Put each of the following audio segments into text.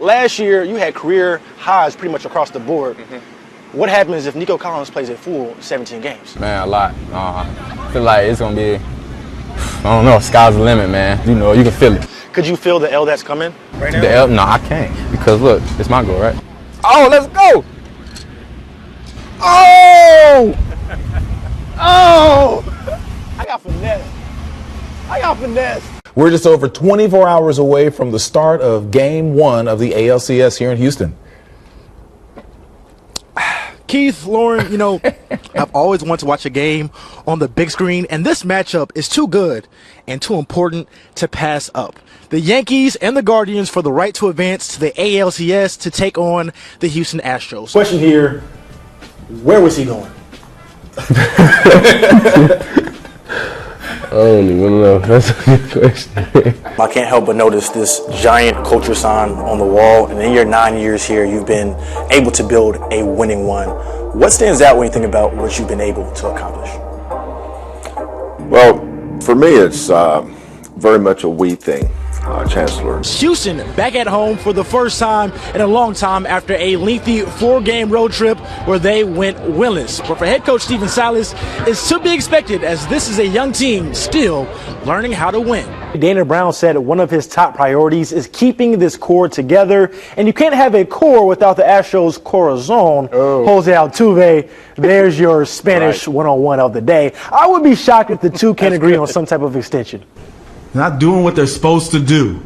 Last year, you had career highs pretty much across the board. What happens if Nico Collins plays a full 17 games? Man, a lot. I feel like it's going to be, I don't know, sky's the limit, man. You know, you can feel it. Could you feel the L that's coming right now? The L? No, I can't. Because, look, it's my goal, right? Oh, let's go! Oh! Oh! I got finesse. We're just over 24 hours away from the start of Game 1 of the ALCS here in Houston. Keith, Lauren, you know, I've always wanted to watch a game on the big screen, and this matchup is too good and too important to pass up. The Yankees and the Guardians for the right to advance to the ALCS to take on the Houston Astros. Question here, where was he going? I don't even know. That's a good question. I can't help but notice this giant culture sign on the wall, and in your 9 years here, you've been able to build a winning one. What stands out when you think about what you've been able to accomplish? Well, for me, it's very much a we thing. Chancellor. Houston back at home for the first time in a long time after a lengthy 4-game road trip where they went winless. But for head coach Stephen Silas, it's to be expected as this is a young team still learning how to win. Dana Brown said one of his top priorities is keeping this core together, and you can't have a core without the Astros corazon. Jose Altuve, there's your Spanish one-on-one of the day. I would be shocked if the two can't agree on some type of extension. Not doing what they're supposed to do.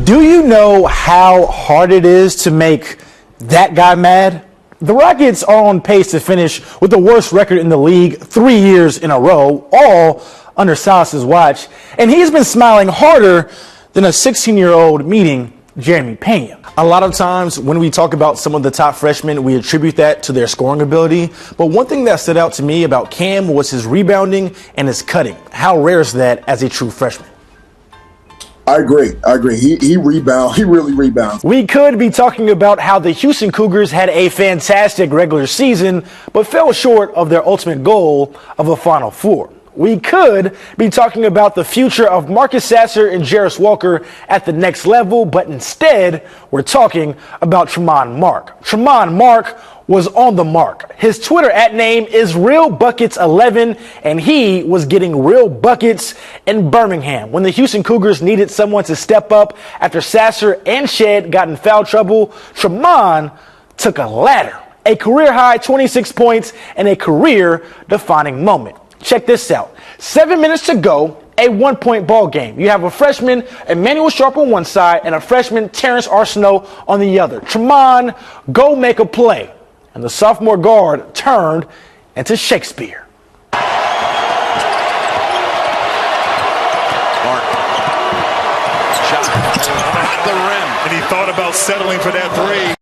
Do you know how hard it is to make that guy mad? The Rockets are on pace to finish with the worst record in the league 3 years in a row, all under Silas's watch, and he's been smiling harder than a 16-year-old meeting Jeremy Pena. A lot of times when we talk about some of the top freshmen, we attribute that to their scoring ability. But one thing that stood out to me about Cam was his rebounding and his cutting. How rare is that as a true freshman? I agree. He rebounds. He really rebounds. We could be talking about how the Houston Cougars had a fantastic regular season, but fell short of their ultimate goal of a Final Four. We could be talking about the future of Marcus Sasser and Jarris Walker at the next level, but instead, we're talking about Tremont Mark. Tremont Mark was on the mark. His Twitter @name is RealBuckets11, and he was getting real buckets in Birmingham. When the Houston Cougars needed someone to step up after Sasser and Shed got in foul trouble, Tremont took a ladder. A career-high 26 points and a career-defining moment. Check this out. 7 minutes to go, a 1-point ball game. You have a freshman, Emmanuel Sharp on one side, and a freshman, Terrence Arsenault, on the other. Tremont, go make a play. And the sophomore guard turned into Shakespeare. Mark. Shot at the rim. And he thought about settling for that three.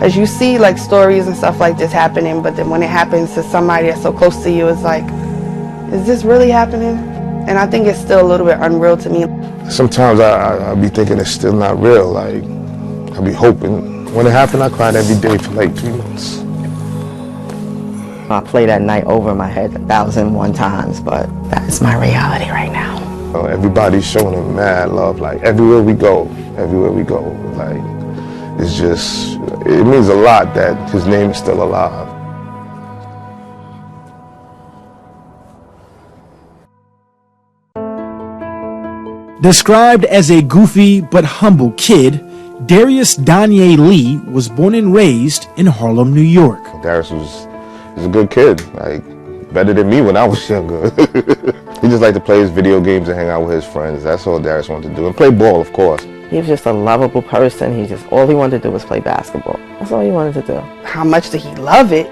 As you see like stories and stuff like this happening, but then when it happens to somebody that's so close to you, it's like, is this really happening? And I think it's still a little bit unreal to me. Sometimes I be thinking it's still not real. Like, I be hoping. When it happened, I cried every day for like 3 months. I play that night over in my head 1,001 times, but that is my reality right now. Everybody's showing him mad love. Like, everywhere we go, like, it's just, it means a lot that his name is still alive. Described as a goofy but humble kid, Darius Danye Lee was born and raised in Harlem, New York. Darius was a good kid, like better than me when I was younger. He just liked to play his video games and hang out with his friends. That's all Darius wanted to do, and play ball, of course. He was just a lovable person. All he wanted to do was play basketball. That's all he wanted to do. How much did he love it?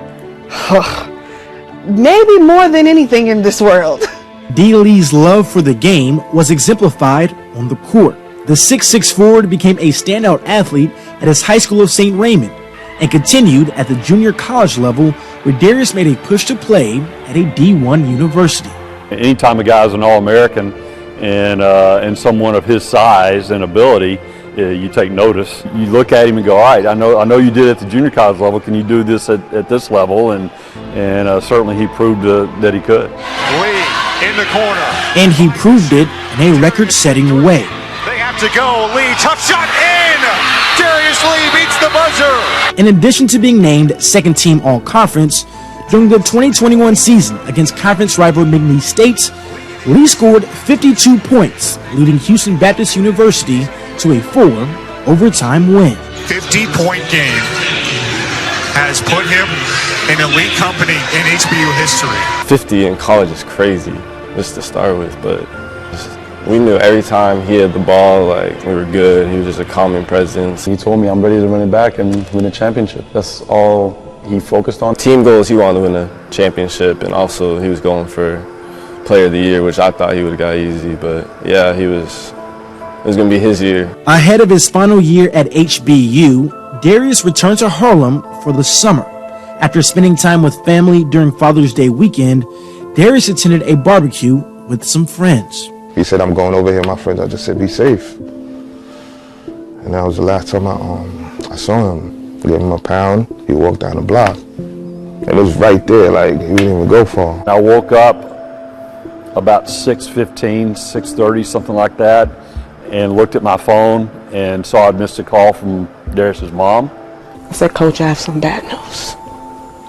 Maybe more than anything in this world. D. Lee's love for the game was exemplified on the court. The 6'6" forward became a standout athlete at his high school of St. Raymond and continued at the junior college level where Darius made a push to play at a D1 university. Anytime a guy's an All-American and someone of his size and ability, you take notice. You look at him and go, all right, I know you did it at the junior college level. Can you do this at this level? And certainly he proved that he could. Lee. in the corner. And he proved it in a record-setting way. They have to go. Lee, tough shot in. Darius Lee beats the buzzer. In addition to being named second-team All-Conference, during the 2021 season against conference rival McNeese State, Lee scored 52 points, leading Houston Baptist University to a 4-overtime win. 50-point game has put him in elite company in HBU history. 50 in college is crazy, just to start with, but we knew every time he had the ball, like, we were good. He was just a calming presence. He told me I'm ready to run it back and win a championship. That's all he focused on. Team goals, he wanted to win a championship, and also he was going for Player of the Year, which I thought he would have got easy, but yeah, it was going to be his year. Ahead of his final year at HBU, Darius returned to Harlem for the summer. After spending time with family during Father's Day weekend, Darius attended a barbecue with some friends. He said, I'm going over here, my friends. I just said, be safe. And that was the last time I saw him. Gave him a pound. He walked down the block. And it was right there, like, he didn't even go far. I woke up about 6:15, 6:30, something like that, and looked at my phone and saw I'd missed a call from Darius's mom. I said, Coach, I have some bad news.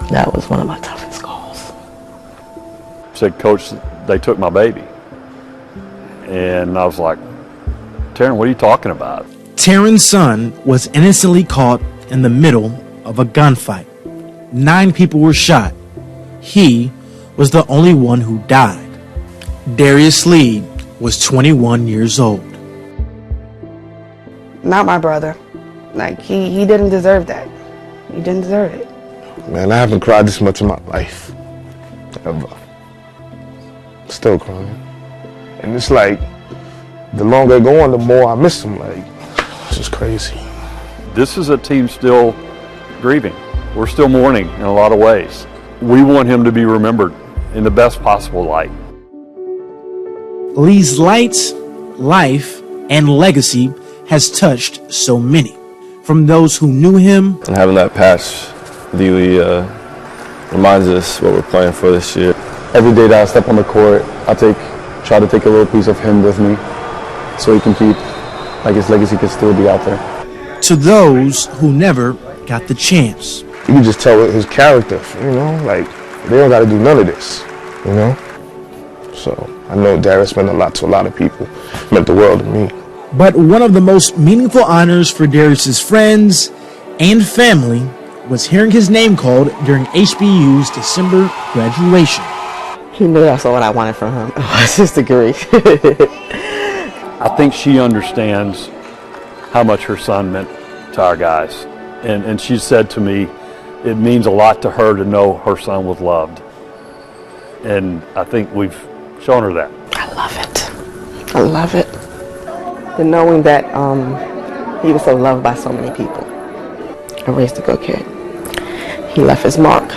That was one of my toughest calls. Said, Coach, they took my baby. And I was like, Taryn, what are you talking about? Taryn's son was innocently caught in the middle of a gunfight. 9 people were shot. He was the only one who died. Darius Lee was 21 years old. Not my brother. Like, he didn't deserve that. He didn't deserve it. Man, I haven't cried this much in my life. Ever. Still crying. And it's like, the longer I go on, the more I miss him. Like, it's just crazy. This is a team still grieving. We're still mourning in a lot of ways. We want him to be remembered in the best possible light. Lee's light, life, and legacy has touched so many. From those who knew him, And having that patch really reminds us what we're playing for this year. Every day that I step on the court, try to take a little piece of him with me so he can keep, like, his legacy can still be out there. to those who never got the chance. You can just tell his character, you know, like, they don't got to do none of this, you know? So I know Darius meant a lot to a lot of people, meant the world to me. But one of the most meaningful honors for Darius's friends and family was hearing his name called during HBU's December graduation. He knew that's all I wanted from him. It was his degree. I think she understands how much her son meant to our guys. And she said to me, it means a lot to her to know her son was loved. And I think we've shown her that. I love it. I love it. And knowing that he was so loved by so many people. I raised a good kid. He left his mark.